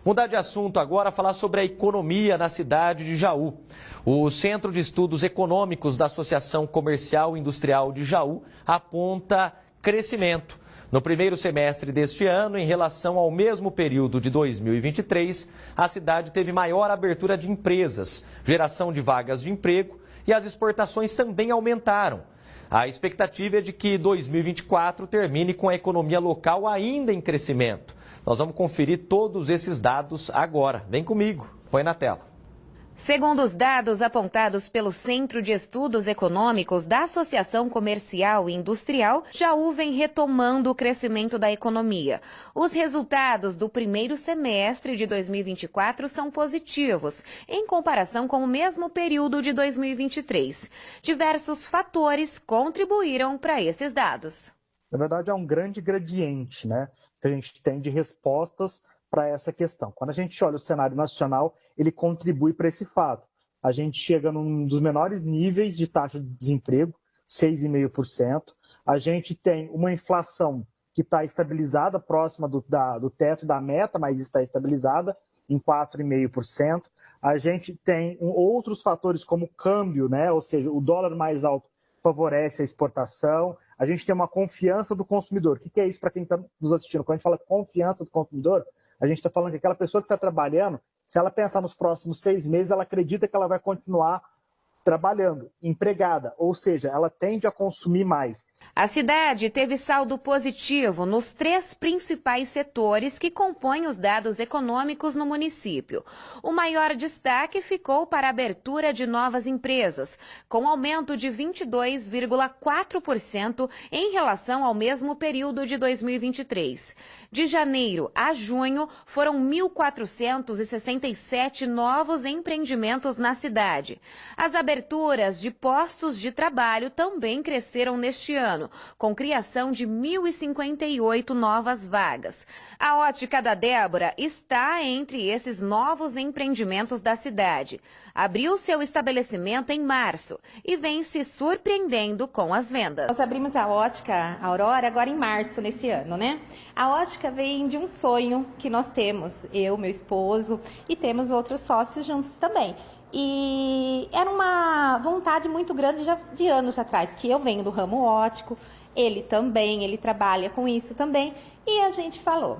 Mudar de assunto agora, falar sobre a economia na cidade de Jaú. O Centro de Estudos Econômicos da Associação Comercial e Industrial de Jaú aponta crescimento. No primeiro semestre deste ano, em relação ao mesmo período de 2023, a cidade teve maior abertura de empresas, geração de vagas de emprego e as exportações também aumentaram. A expectativa é de que 2024 termine com a economia local ainda em crescimento. Nós vamos conferir todos esses dados agora. Vem comigo, põe na tela. Segundo os dados apontados pelo Centro de Estudos Econômicos da Associação Comercial e Industrial, Jaú vem retomando o crescimento da economia. Os resultados do primeiro semestre de 2024 são positivos, em comparação com o mesmo período de 2023. Diversos fatores contribuíram para esses dados. Na verdade, é um grande gradiente, né, que a gente tem de respostas para essa questão. Quando a gente olha o cenário nacional, ele contribui para esse fato. A gente chega num dos menores níveis de taxa de desemprego, 6,5%. A gente tem uma inflação que está estabilizada, próxima do teto da meta, mas está estabilizada em 4,5%. A gente tem outros fatores como o câmbio, né? Ou seja, o dólar mais alto favorece a exportação. A gente tem uma confiança do consumidor. O que é isso para quem está nos assistindo? Quando a gente fala confiança do consumidor, a gente está falando que aquela pessoa que está trabalhando, se ela pensar nos próximos 6 meses, ela acredita que ela vai continuar trabalhando, empregada, ou seja, ela tende a consumir mais. A cidade teve saldo positivo nos 3 principais setores que compõem os dados econômicos no município. O maior destaque ficou para a abertura de novas empresas, com aumento de 22,4% em relação ao mesmo período de 2023. De janeiro a junho, foram 1.467 novos empreendimentos na cidade. As aberturas de postos de trabalho também cresceram neste ano, com criação de 1.058 novas vagas. A Ótica da Débora está entre esses novos empreendimentos da cidade. Abriu seu estabelecimento em março e vem se surpreendendo com as vendas. Nós abrimos a Ótica Aurora agora em março nesse ano, né? A Ótica vem de um sonho que nós temos, eu, meu esposo, e temos outros sócios juntos também. E era uma vontade muito grande já de anos atrás, que eu venho do ramo óptico, ele também, ele trabalha com isso também, e a gente falou,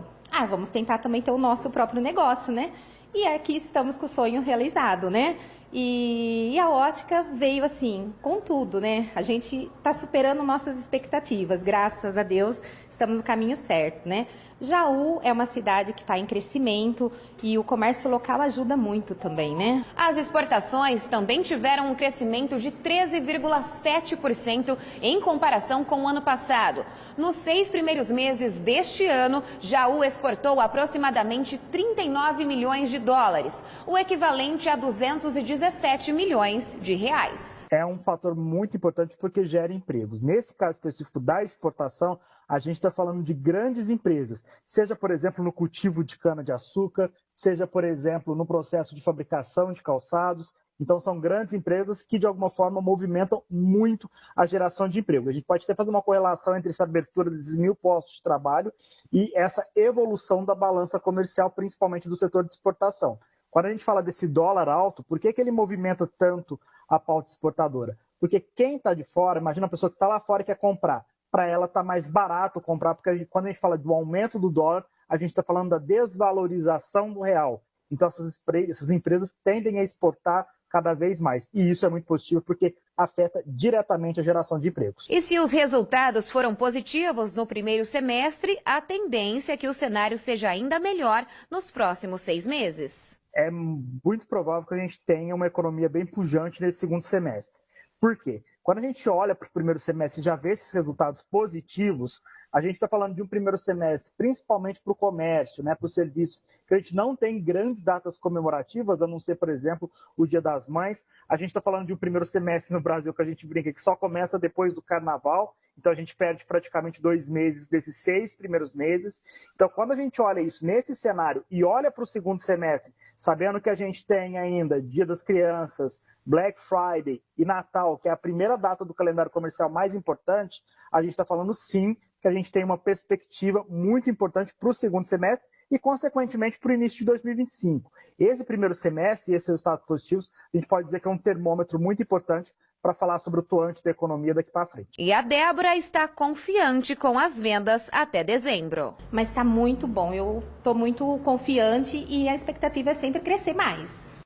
vamos tentar também ter o nosso próprio negócio, né? E aqui estamos com o sonho realizado, né? E a Ótica veio assim, com tudo, né? A gente está superando nossas expectativas, graças a Deus, estamos no caminho certo, né? Jaú é uma cidade que está em crescimento e o comércio local ajuda muito também, né? As exportações também tiveram um crescimento de 13,7% em comparação com o ano passado. Nos 6 primeiros meses deste ano, Jaú exportou aproximadamente 39 milhões de dólares, o equivalente a 217 milhões de reais. É um fator muito importante porque gera empregos. Nesse caso específico da exportação, a gente está falando de grandes empresas, seja, por exemplo, no cultivo de cana-de-açúcar, seja, por exemplo, no processo de fabricação de calçados. Então, são grandes empresas que, de alguma forma, movimentam muito a geração de emprego. A gente pode até fazer uma correlação entre essa abertura desses 1.000 postos de trabalho e essa evolução da balança comercial, principalmente do setor de exportação. Quando a gente fala desse dólar alto, por que ele movimenta tanto a pauta exportadora? Porque quem está de fora, imagina a pessoa que está lá fora e quer comprar. Para ela está mais barato comprar, porque quando a gente fala do aumento do dólar, a gente está falando da desvalorização do real. Então, essas empresas tendem a exportar cada vez mais. E isso é muito positivo porque afeta diretamente a geração de empregos. E se os resultados foram positivos no primeiro semestre, a tendência é que o cenário seja ainda melhor nos próximos 6 meses. É muito provável que a gente tenha uma economia bem pujante nesse segundo semestre. Por quê? Quando a gente olha para o primeiro semestre e já vê esses resultados positivos, a gente está falando de um primeiro semestre, principalmente para o comércio, né, para os serviços, que a gente não tem grandes datas comemorativas, a não ser, por exemplo, o Dia das Mães. A gente está falando de um primeiro semestre no Brasil que a gente brinca que só começa depois do Carnaval, então a gente perde praticamente 2 meses desses 6 primeiros meses. Então, quando a gente olha isso nesse cenário e olha para o segundo semestre, sabendo que a gente tem ainda Dia das Crianças, Black Friday e Natal, que é a primeira data do calendário comercial mais importante, a gente está falando sim que a gente tem uma perspectiva muito importante para o segundo semestre e, consequentemente, para o início de 2025. Esse primeiro semestre e esses resultados positivos, a gente pode dizer que é um termômetro muito importante para falar sobre o atuante da economia daqui para frente. E a Débora está confiante com as vendas até dezembro. Mas está muito bom, eu estou muito confiante e a expectativa é sempre crescer mais.